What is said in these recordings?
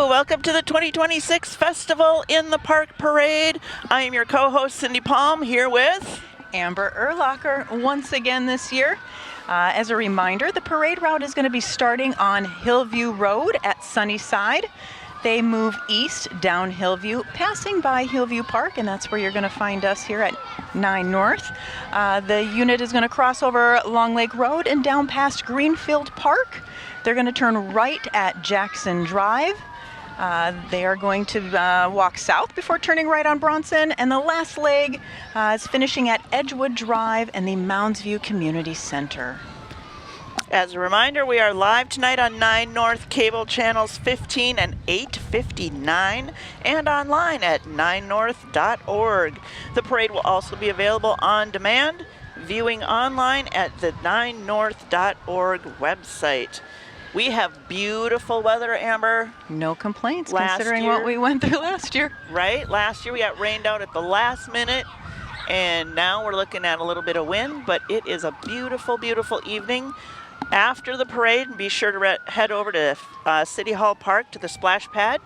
Welcome to the 2026 Festival in the Park Parade. I am your co-host, Cindy Palm, here with Amber Urlacher once again this year. As a reminder, the parade route is going to be starting on Hillview Road at Sunnyside. They move east down Hillview, passing by Hillview Park, and that's where you're going to find us here at NineNorth. The unit is going to cross over Long Lake Road and down past Greenfield Park. They're going to turn right at Jackson Drive. They are going to walk south before turning right on Bronson, and the last leg is finishing at Edgewood Drive and the Mounds View Community Center. As a reminder, we are live tonight on 9North Cable Channels 15 and 859 and online at ninenorth.org. The parade will also be available on demand, viewing online at the ninenorth.org website. We have beautiful weather, Amber. No complaints considering what we went through last year. Right? Last year we got rained out at the last minute, and now we're looking at a little bit of wind, but it is a beautiful, beautiful evening. After the parade, be sure to head over to City Hall Park to the splash pad.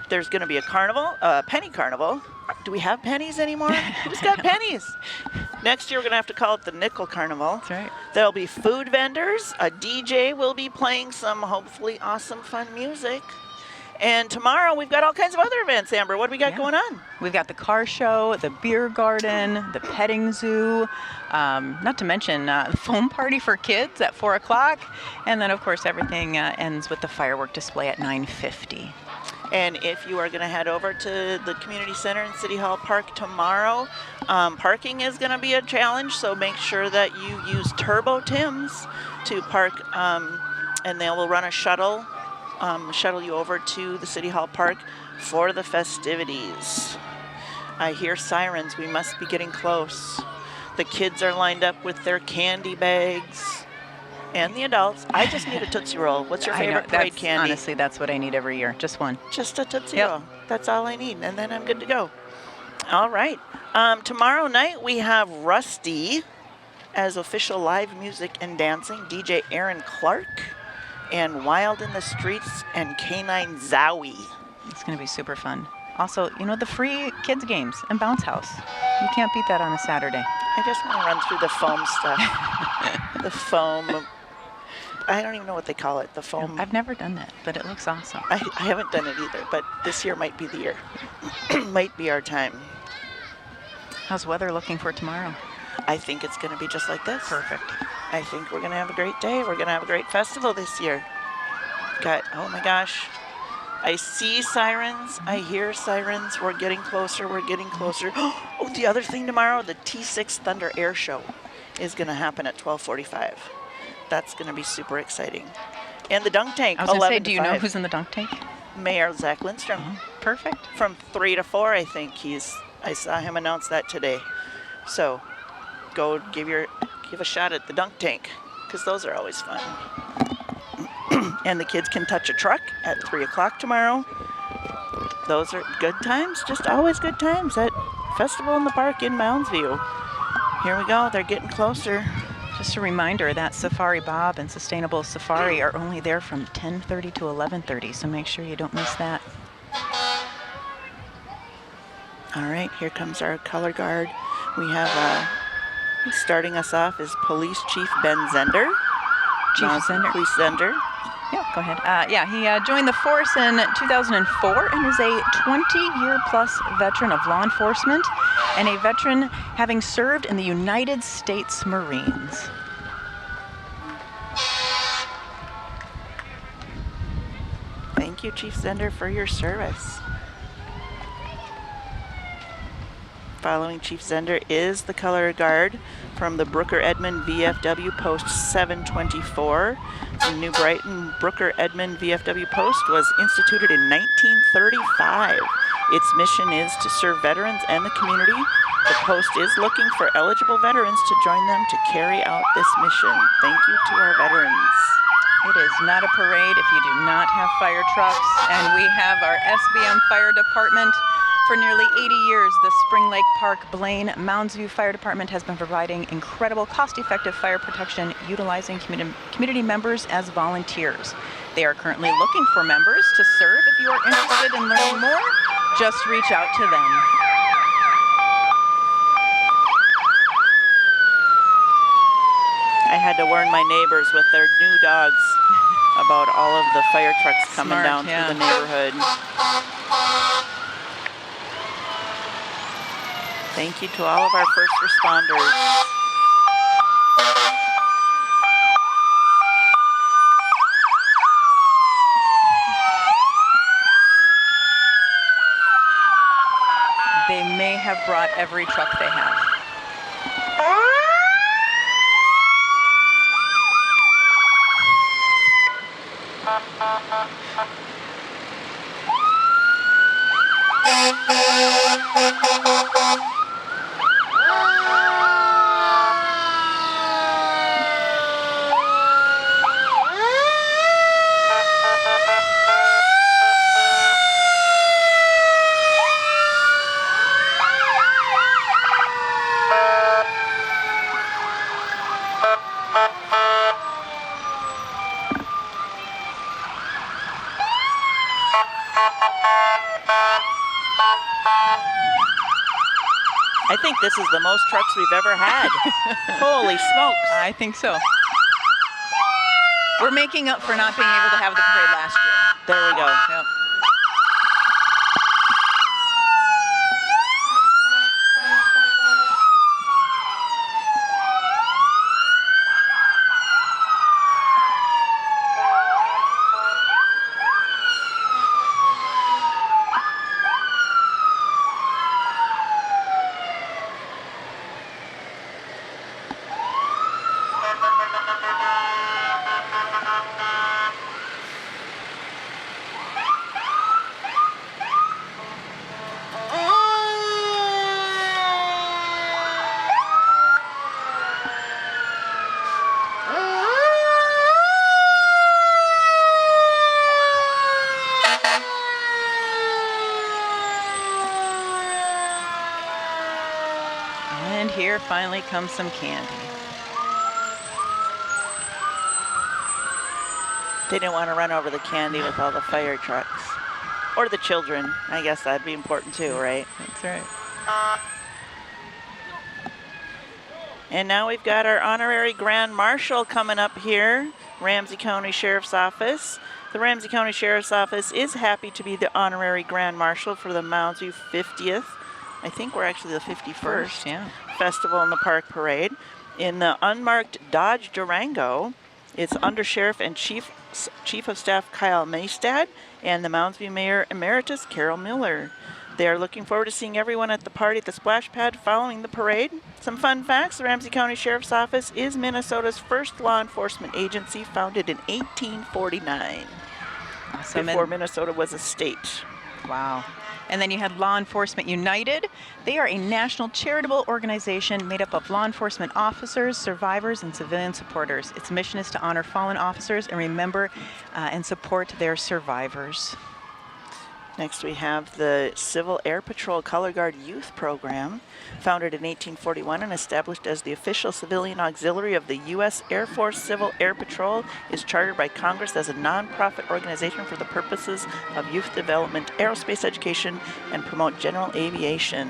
There's going to be a carnival, penny carnival. Do we have pennies anymore? Who's got pennies? Next year, we're going to have to call it the Nickel Carnival. That's right. There'll be food vendors. A DJ will be playing some hopefully awesome, fun music. And tomorrow, we've got all kinds of other events, Amber. What do we got going on? We've got the car show, the beer garden, the petting zoo, not to mention the foam party for kids at 4 o'clock. And then, of course, everything ends with the firework display at 9:50. And if you are going to head over to the community center in City Hall Park tomorrow, parking is going to be a challenge, so make sure that you use Turbo Tim's to park, and they will run a shuttle you over to the City Hall Park for the festivities. I hear sirens. We must be getting close. The kids are lined up with their candy bags. And the adults. I just need a Tootsie Roll. What's your favorite parade candy? Honestly, that's what I need every year. Just one. Just a Tootsie Roll. That's all I need, and then I'm good to go. All right. Tomorrow night, we have Rusty as official live music and dancing, DJ Aaron Clark, and Wild in the Streets and Canine Zowie. It's going to be super fun. Also, you know, the free kids games and Bounce House. You can't beat that on a Saturday. I just want to run through the foam stuff. The foam. I don't even know what they call it, the foam. I've never done that, but it looks awesome. I haven't done it either, but this year might be the year. Might be our time. How's weather looking for tomorrow? I think it's going to be just like this. Perfect. I think we're going to have a great day. We're going to have a great festival this year. Oh my gosh. I see sirens. I hear sirens. We're getting closer. We're getting closer. Oh, the other thing tomorrow, the T6 Thunder Air Show is going to happen at 12:45. That's going to be super exciting. And the dunk tank, I was going to say, 11 to do you 5. know who's in the dunk tank? Mayor Zach Lindstrom. Perfect. From 3 to 4, I think I saw him announce that today. So go give a shot at the dunk tank, because those are always fun. And the kids can touch a truck at 3 o'clock tomorrow. Those are good times, just always good times at Festival in the Park in Mounds View. Here we go, they're getting closer. Just a reminder that Safari Bob and Sustainable Safari are only there from 10:30 to 11:30, so make sure you don't miss that. All right, here comes our color guard. We have, starting us off is Police Chief Ben Zender. Chief Zender. Police Zender. Yeah, go ahead. He joined the force in 2004 and is a 20-year-plus veteran of law enforcement and a veteran having served in the United States Marines. Thank you, Chief Zender, for your service. Following Chief Zender is the color guard from the Brooker Edmond VFW Post 724. The New Brighton Brooker Edmond VFW Post was instituted in 1935. Its mission is to serve veterans and the community. The post is looking for eligible veterans to join them to carry out this mission. Thank you to our veterans. It is not a parade if you do not have fire trucks, and we have our SBM Fire Department. For nearly 80 years, the Spring Lake Park Blaine Mounds View Fire Department has been providing incredible cost-effective fire protection utilizing community members as volunteers. They are currently looking for members to serve. If you are interested in learning more, just reach out to them. I had to warn my neighbors with their new dogs about all of the fire trucks coming Smart, down yeah. through the neighborhood. Thank you to all of our first responders. They may have brought every truck they have. I think this is the most trucks we've ever had. Holy smokes. I think so. We're making up for not being able to have the parade last year. There we go. Yep. And here finally comes some candy. They didn't want to run over the candy with all the fire trucks. Or the children. I guess that'd be important too, right? That's right. And now we've got our honorary Grand Marshal coming up here, Ramsey County Sheriff's Office. The Ramsey County Sheriff's Office is happy to be the honorary Grand Marshal for the Mounds 50th. I think we're actually the 51st Yeah. Festival in the Park Parade. In the unmarked Dodge Durango, it's Undersheriff and Chief of Staff Kyle Maystad and the Moundsview Mayor Emeritus Carol Miller. They are looking forward to seeing everyone at the party at the splash pad following the parade. Some fun facts: the Ramsey County Sheriff's Office is Minnesota's first law enforcement agency, founded in 1849, Awesome. before Minnesota was a state. Wow. And then you had Law Enforcement United. They are a national charitable organization made up of law enforcement officers, survivors, and civilian supporters. Its mission is to honor fallen officers and remember and support their survivors. Next we have the Civil Air Patrol Color Guard Youth Program, founded in 1841 and established as the official civilian auxiliary of the U.S. Air Force. Civil Air Patrol is chartered by Congress as a nonprofit organization for the purposes of youth development, aerospace education, and promote general aviation.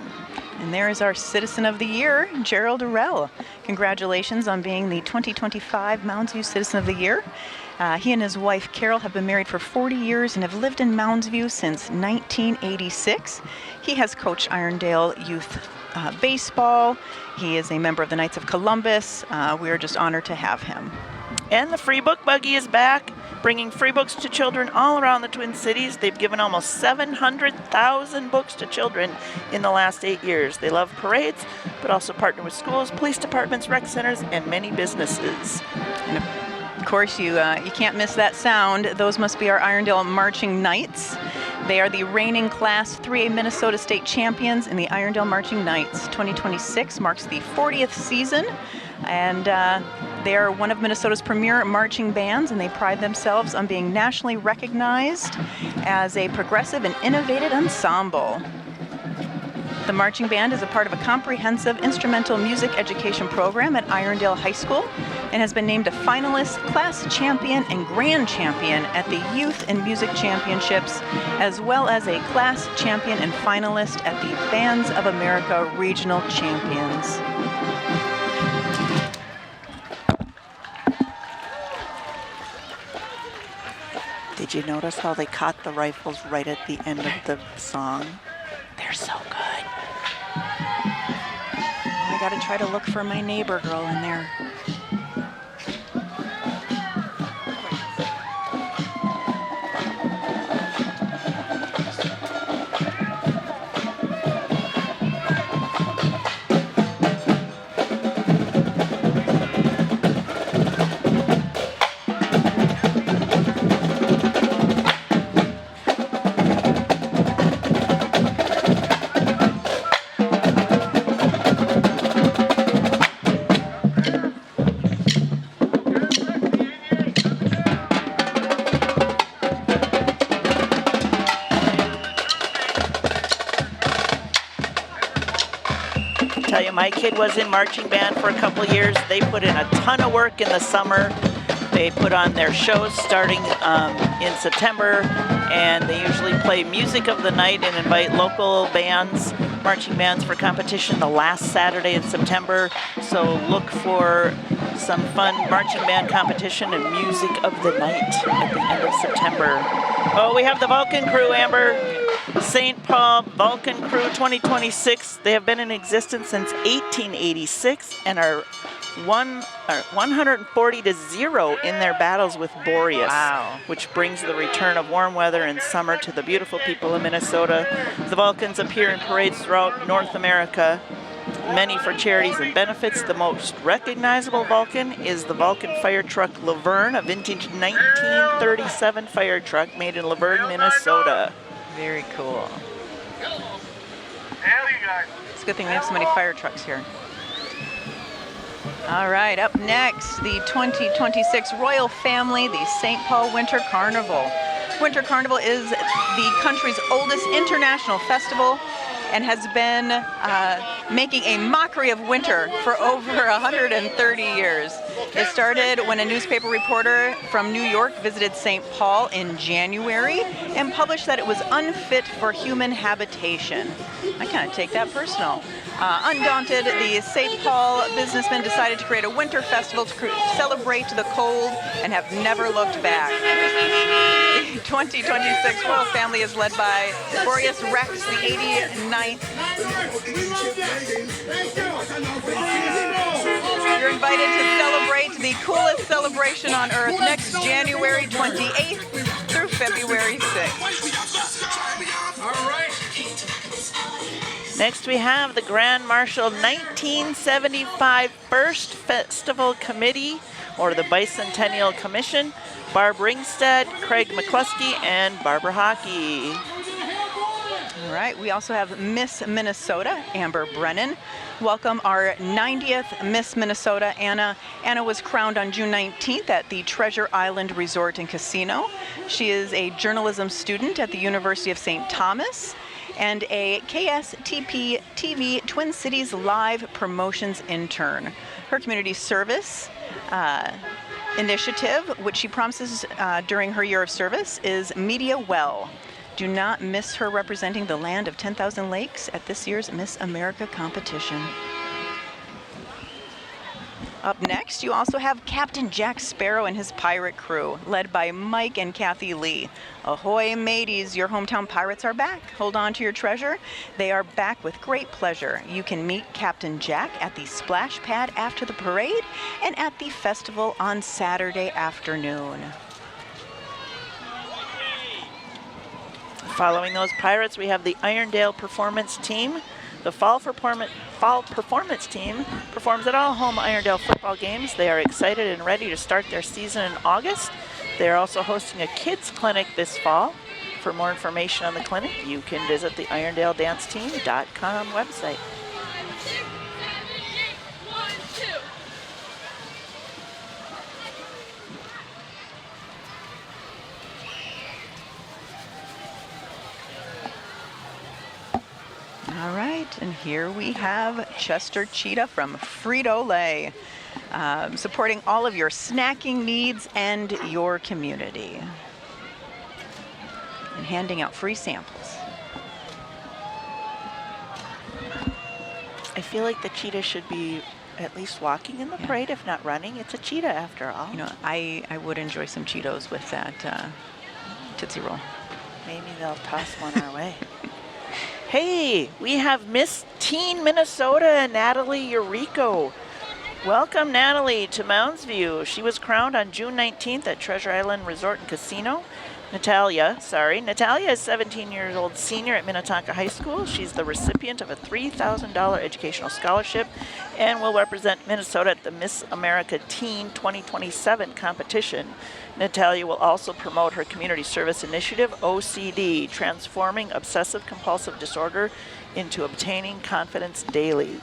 And there is our Citizen of the Year, Gerald Arell. Congratulations on being the 2025 Mounds View Citizen of the Year. He and his wife, Carol, have been married for 40 years and have lived in Mounds View since 1986. He has coached Irondale Youth Baseball. He is a member of the Knights of Columbus. We are just honored to have him. And the Free Book Buggy is back, bringing free books to children all around the Twin Cities. They've given almost 700,000 books to children in the last 8 years. They love parades, but also partner with schools, police departments, rec centers, and many businesses. And of course, you can't miss that sound. Those must be our Irondale Marching Knights. They are the reigning Class 3A Minnesota State Champions in the Irondale Marching Knights. 2026 marks the 40th season, and they are one of Minnesota's premier marching bands, and they pride themselves on being nationally recognized as a progressive and innovative ensemble. The marching band is a part of a comprehensive instrumental music education program at Irondale High School, and has been named a finalist, class champion, and grand champion at the Youth and Music Championships, as well as a class champion and finalist at the Bands of America Regional Champions. Did you notice how they caught the rifles right at the end of the song? They're so good. I gotta try to look for my neighbor girl in there. Tell you, my kid was in marching band for a couple of years. They put in a ton of work in the summer. They put on their shows starting in September, and they usually play music of the night and invite local bands, marching bands for competition the last Saturday in September. So look for some fun marching band competition and music of the night at the end of September. Oh, we have the Vulcan crew, Amber. St. Paul Vulcan Crew 2026. They have been in existence since 1886 and are 140-0 in their battles with Boreas, Wow. which brings the return of warm weather and summer to the beautiful people of Minnesota. The Vulcans appear in parades throughout North America, many for charities and benefits. The most recognizable Vulcan is the Vulcan fire truck Laverne, a vintage 1937 fire truck made in Laverne, Minnesota. Very cool. It's a good thing we have so many fire trucks here. All right, up next, the 2026 Royal Family, the St. Paul Winter Carnival. Winter Carnival is the country's oldest international festival and has been making a mockery of winter for over 130 years. It started when a newspaper reporter from New York visited St. Paul in January and published that it was unfit for human habitation. I kind of take that personal. Undaunted, the St. Paul businessmen decided to create a winter festival to celebrate the cold and have never looked back. The 2026 Royal Family is led by Boreas Rex, the 89th. You're invited to celebrate the coolest celebration on Earth next January 28th through February 6th. All right. Next we have the Grand Marshal 1975 First Festival Committee, or the Bicentennial Commission, Barb Ringstead, Craig McCluskey, and Barbara Hockey. All right, we also have Miss Minnesota, Amber Brennan. Welcome our 90th Miss Minnesota, Anna. Anna was crowned on June 19th at the Treasure Island Resort and Casino. She is a journalism student at the University of St. Thomas and a KSTP TV Twin Cities Live Promotions intern. Her community service initiative, which she promises during her year of service, is Media Well. Do not miss her representing the land of 10,000 lakes at this year's Miss America competition. Up next, you also have Captain Jack Sparrow and his pirate crew, led by Mike and Kathy Lee. Ahoy, mateys, your hometown pirates are back. Hold on to your treasure. They are back with great pleasure. You can meet Captain Jack at the splash pad after the parade and at the festival on Saturday afternoon. Following those pirates, we have the Irondale Performance Team. The Fall Performance Team performs at all home Irondale football games. They are excited and ready to start their season in August. They are also hosting a kids clinic this fall. For more information on the clinic, you can visit the IrondaleDanceTeam.com website. All right, and here we have Chester Cheetah from Frito-Lay. supporting all of your snacking needs and your community. And handing out free samples. I feel like the cheetah should be at least walking in the parade, if not running. It's a cheetah after all. You know, I would enjoy some Cheetos with that Tootsie Roll. Maybe they'll toss one our way. Hey, we have Miss Teen Minnesota, Natalie Eurico. Welcome, Natalie, to Mounds View. She was crowned on June 19th at Treasure Island Resort and Casino. Natalia is 17-year-old senior at Minnetonka High School. She's the recipient of a $3,000 educational scholarship and will represent Minnesota at the Miss America Teen 2027 competition. Natalia will also promote her community service initiative, OCD, Transforming Obsessive Compulsive Disorder into Obtaining Confidence Daily.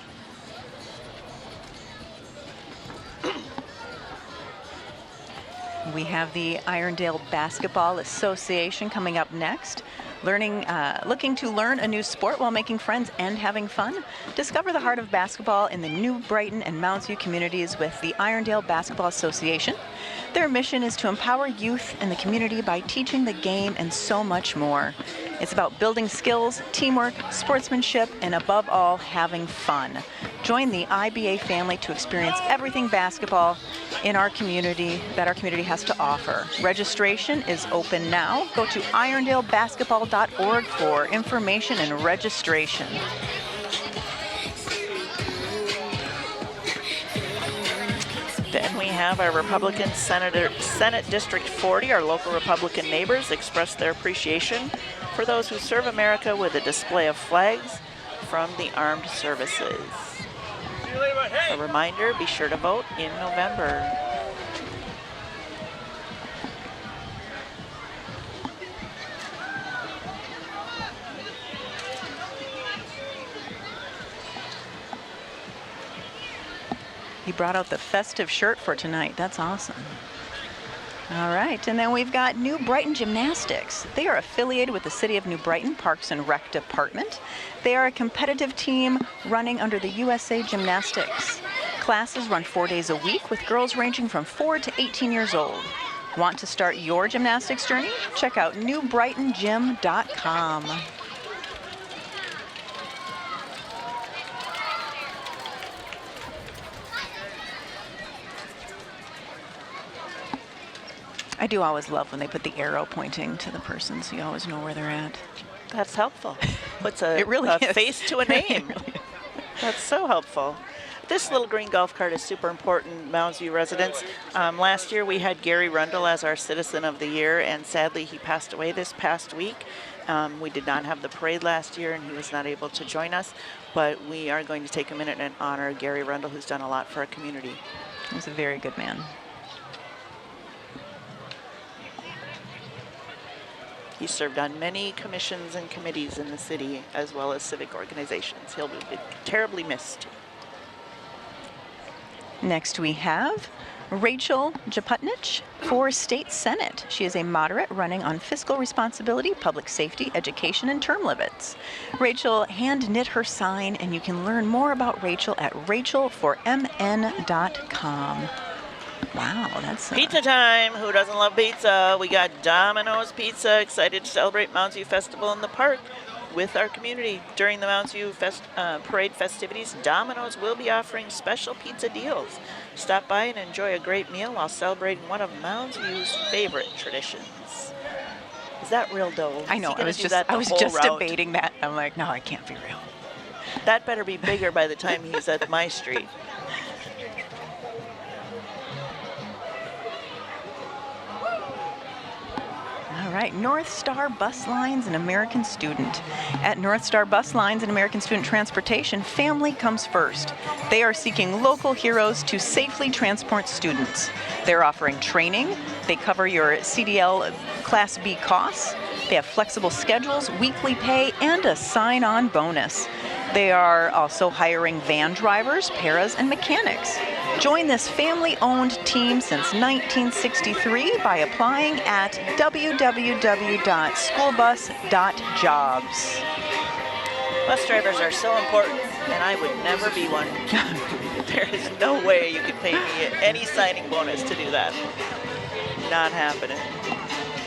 We have the Irondale Basketball Association coming up next. Looking to learn a new sport while making friends and having fun? Discover the heart of basketball in the New Brighton and Mounds View communities with the Irondale Basketball Association. Their mission is to empower youth in the community by teaching the game and so much more. It's about building skills, teamwork, sportsmanship, and above all, having fun. Join the IBA family to experience everything basketball in our community that our community has to offer. Registration is open now. Go to irondalebasketball.org for information and registration. Then we have our Republican Senate District 40. Our local Republican neighbors express their appreciation for those who serve America with a display of flags from the armed services. A reminder, be sure to vote in November. He brought out the festive shirt for tonight. That's awesome. All right, and then we've got New Brighton Gymnastics. They are affiliated with the City of New Brighton Parks and Rec Department. They are a competitive team running under the USA Gymnastics. Classes run 4 days a week with girls ranging from 4 to 18 years old. Want to start your gymnastics journey? Check out newbrightongym.com. I do always love when they put the arrow pointing to the person, so you always know where they're at. That's helpful. Puts a, It really a is. face to a name. It really is. That's so helpful. This little green golf cart is super important, Mounds View residents. Last year we had Gary Rundle as our Citizen of the Year, and sadly he passed away this past week. We did not have the parade last year and he was not able to join us, but we are going to take a minute and honor Gary Rundle, who's done a lot for our community. He's a very good man. He served on many commissions and committees in the city, as well as civic organizations. He'll be terribly missed. Next we have Rachel Japutnich for State Senate. She is a moderate running on fiscal responsibility, public safety, education, and term limits. Rachel hand knit her sign, and you can learn more about Rachel at rachelformn.com. Wow, that's Pizza time! Who doesn't love pizza? We got Domino's Pizza. Excited to celebrate Mounds View Festival in the park with our community. During the Mounds View Parade festivities, Domino's will be offering special pizza deals. Stop by and enjoy a great meal while celebrating one of Mounds View's favorite traditions. Is that real dough? I know. I was just debating that. I'm like, no, it can't be real. That better be bigger by the time he's at my street. All right, North Star Bus Lines and American Student. At North Star Bus Lines and American Student Transportation, family comes first. They are seeking local heroes to safely transport students. They're offering training. They cover your CDL Class B costs. They have flexible schedules, weekly pay, and a sign-on bonus. They are also hiring van drivers, paras, and mechanics. Join this family-owned team since 1963 by applying at www.schoolbus.jobs. Bus drivers are so important, and I would never be one. There is no way you can pay me any signing bonus to do that. Not happening.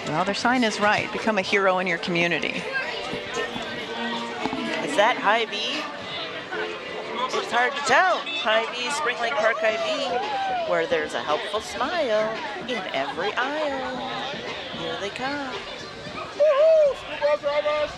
Well, their sign is right. Become a hero in your community. Is that High V? It's hard to tell. High V, Spring Lake Park High V, where there's a helpful smile in every aisle. Here they come. Woo-hoo! School bus drivers!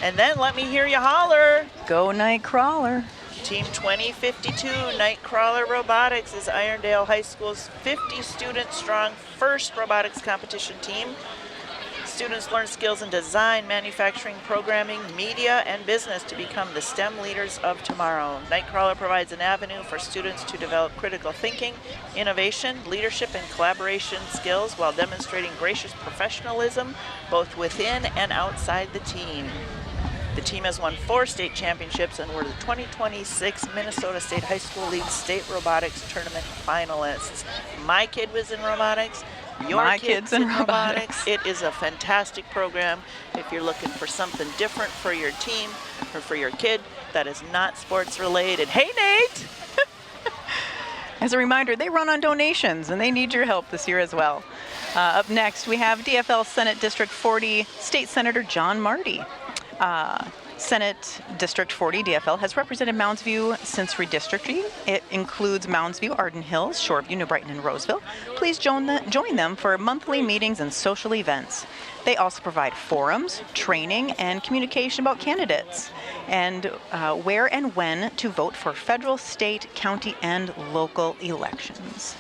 And then let me hear you holler. Go Nightcrawler. Team 2052 Nightcrawler Robotics is Irondale High School's 50-student strong first robotics competition team. Students learn skills in design, manufacturing, programming, media, and business to become the STEM leaders of tomorrow. Nightcrawler provides an avenue for students to develop critical thinking, innovation, leadership, and collaboration skills while demonstrating gracious professionalism both within and outside the team. The team has won 4 state championships and were the 2026 Minnesota State High School League State Robotics Tournament finalists. My kid was in robotics. Your kid's in robotics. It is a fantastic program if you're looking for something different for your team or for your kid that is not sports related. Hey, Nate! As a reminder, they run on donations and they need your help this year as well. Up next, we have DFL Senate District 40 State Senator John Marty. Senate District 40 DFL has represented Mounds View since redistricting. It includes Mounds View, Arden Hills, Shoreview, New Brighton, and Roseville. Please join them for monthly meetings and social events. They also provide forums, training, and communication about candidates and where and when to vote for federal, state, county, and local elections.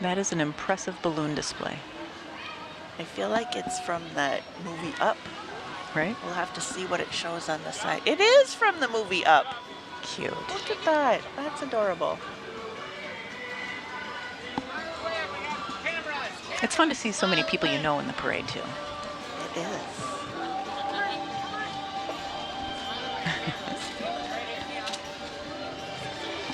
That is an impressive balloon display. I feel like it's from that movie Up. Right? We'll have to see what it shows on the side. It is from the movie Up. Cute. Look at that. That's adorable. It's fun to see so many people you know in the parade, too. It is.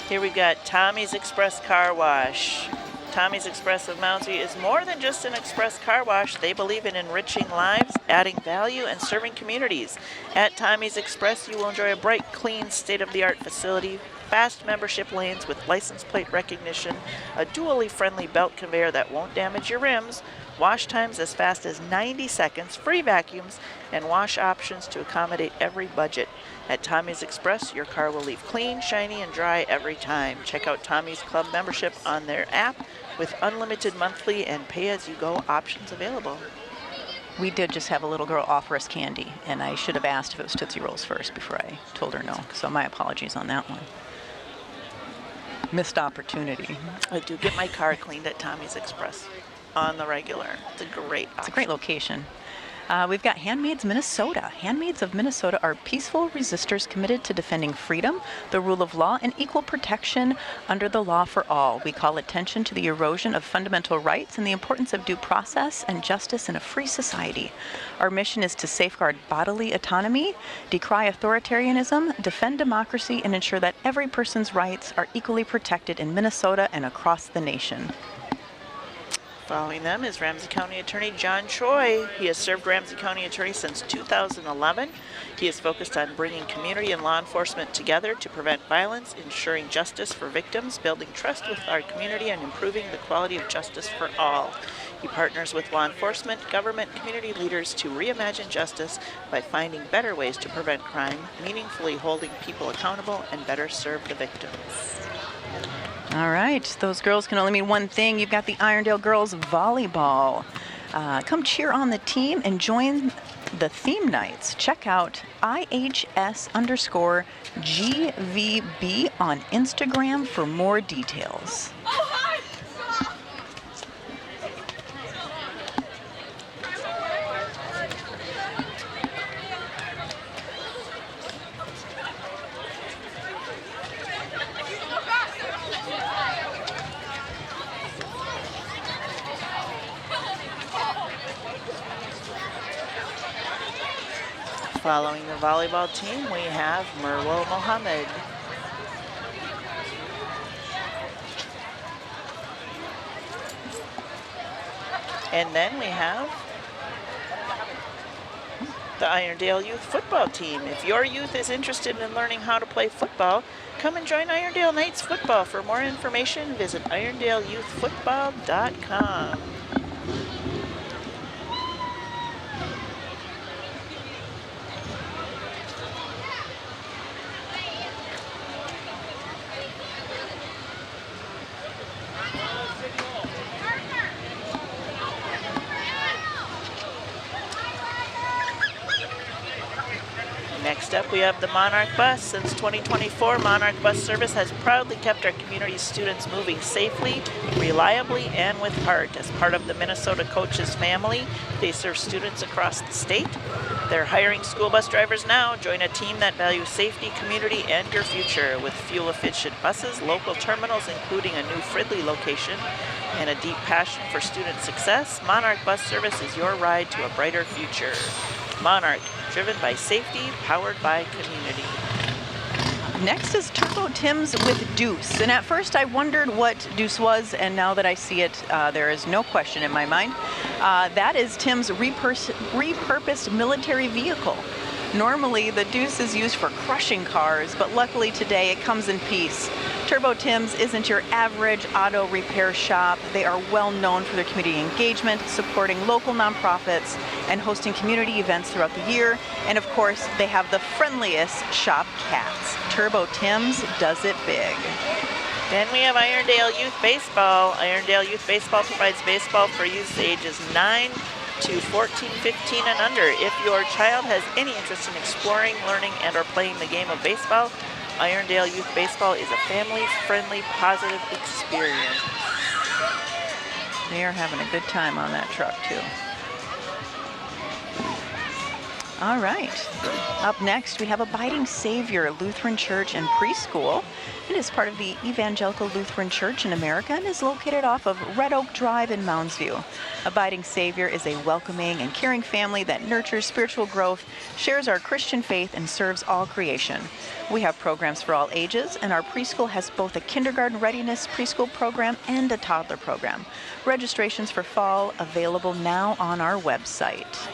Here we got Tommy's Express Car Wash. Tommy's Express of Mounds View is more than just an express car wash. They believe in enriching lives, adding value, and serving communities. At Tommy's Express, you will enjoy a bright, clean, state-of-the-art facility, fast membership lanes with license plate recognition, a dually friendly belt conveyor that won't damage your rims, wash times as fast as 90 seconds, free vacuums, and wash options to accommodate every budget. At Tommy's Express, your car will leave clean, shiny, and dry every time. Check out Tommy's Club membership on their app with unlimited monthly and pay-as-you-go options available. We did just have a little girl offer us candy, and I should have asked if it was Tootsie Rolls first before I told her no. So my apologies on that one. Missed opportunity. I do get my car cleaned at Tommy's Express on the regular. It's a great option. It's a great location. We've got Handmaids Minnesota. Handmaids of Minnesota are peaceful resistors committed to defending freedom, the rule of law, and equal protection under the law for all. We call attention to the erosion of fundamental rights and the importance of due process and justice in a free society. Our mission is to safeguard bodily autonomy, decry authoritarianism, defend democracy, and ensure that every person's rights are equally protected in Minnesota and across the nation. Following them is Ramsey County Attorney John Choi. He has served Ramsey County Attorney since 2011. He is focused on bringing community and law enforcement together to prevent violence, ensuring justice for victims, building trust with our community, and improving the quality of justice for all. He partners with law enforcement, government, community leaders to reimagine justice by finding better ways to prevent crime, meaningfully holding people accountable, and better serve the victims. All right, those girls can only mean one thing. You've got the Irondale girls volleyball. Come cheer on the team and join the theme nights. Check out IHS_GVB on Instagram for more details. Following the volleyball team, we have Merwo Mohammed. And then we have the Irondale Youth Football Team. If your youth is interested in learning how to play football, come and join Irondale Knights Football. For more information, visit irondaleyouthfootball.com. Next up, we have the Monarch Bus. Since 2024, Monarch Bus Service has proudly kept our community students moving safely, reliably, and with heart. As part of the Minnesota Coaches family, they serve students across the state. They're hiring school bus drivers now. Join a team that values safety, community, and your future. With fuel-efficient buses, local terminals, including a new Fridley location, and a deep passion for student success, Monarch Bus Service is your ride to a brighter future. Monarch, driven by safety, powered by community. Next is Turbo Tim's with Deuce. And at first I wondered what Deuce was, and now that I see it, there is no question in my mind. That is Tim's repurposed military vehicle. Normally, the Deuce is used for crushing cars, but luckily today it comes in peace. Turbo Tim's isn't your average auto repair shop. They are well known for their community engagement, supporting local nonprofits, and hosting community events throughout the year. And of course, they have the friendliest shop cats. Turbo Tim's does it big. Then we have Irondale Youth Baseball. Irondale Youth Baseball provides baseball for youths ages 9 to 14, 15, and under. If your child has any interest in exploring, learning, and or playing the game of baseball, Irondale Youth Baseball is a family-friendly, positive experience. They are having a good time on that truck, too. All right. Up next, we have Abiding Savior Lutheran Church and Preschool. It is part of the Evangelical Lutheran Church in America and is located off of Red Oak Drive in Mounds View. Abiding Savior is a welcoming and caring family that nurtures spiritual growth, shares our Christian faith, and serves all creation. We have programs for all ages, and our preschool has both a kindergarten readiness preschool program and a toddler program. Registrations for fall available now on our website.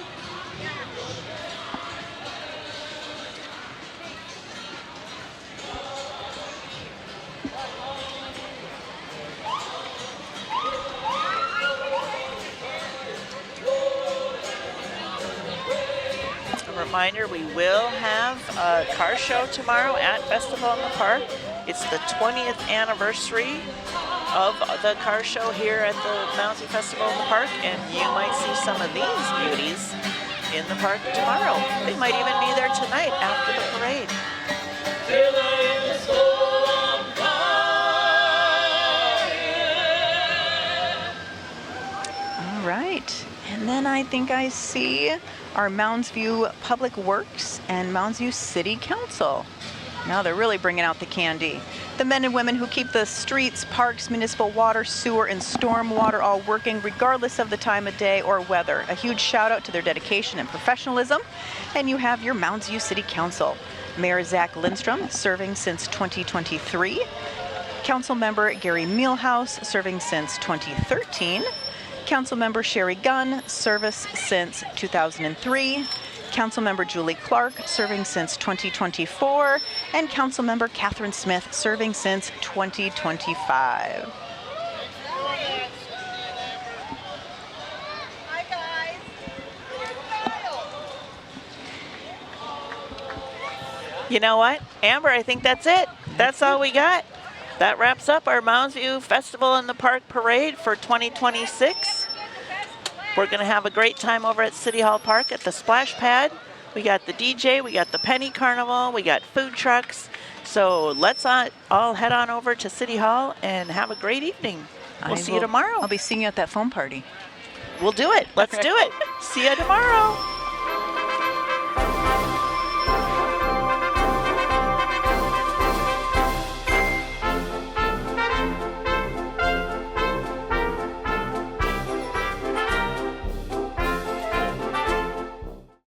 Reminder, we will have a car show tomorrow at Festival in the Park. It's the 20th anniversary of the car show here at the Mounds Festival in the Park, and you might see some of these beauties in the park tomorrow. They might even be there tonight after the parade. All right, and then I think I see our Mounds View Public Works and Mounds View City Council. Now they're really bringing out the candy. The men and women who keep the streets, parks, municipal water, sewer, and storm water all working regardless of the time of day or weather. A huge shout out to their dedication and professionalism. And you have your Mounds View City Council. Mayor Zach Lindstrom, serving since 2023. Council member Gary Mielhaus, serving since 2013. Councilmember Sherry Gunn, service since 2003. Councilmember Julie Clark, serving since 2024. And Councilmember Catherine Smith, serving since 2025. Hi, guys. You know what, Amber, I think that's it. That's all we got. That wraps up our Mounds View Festival in the Park Parade for 2026. We're going to have a great time over at City Hall Park at the Splash Pad. We got the DJ, we got the Penny Carnival, we got food trucks. So let's all head on over to City Hall and have a great evening. We'll see you tomorrow. I'll be seeing you at that foam party. We'll do it. Let's do it. See you tomorrow.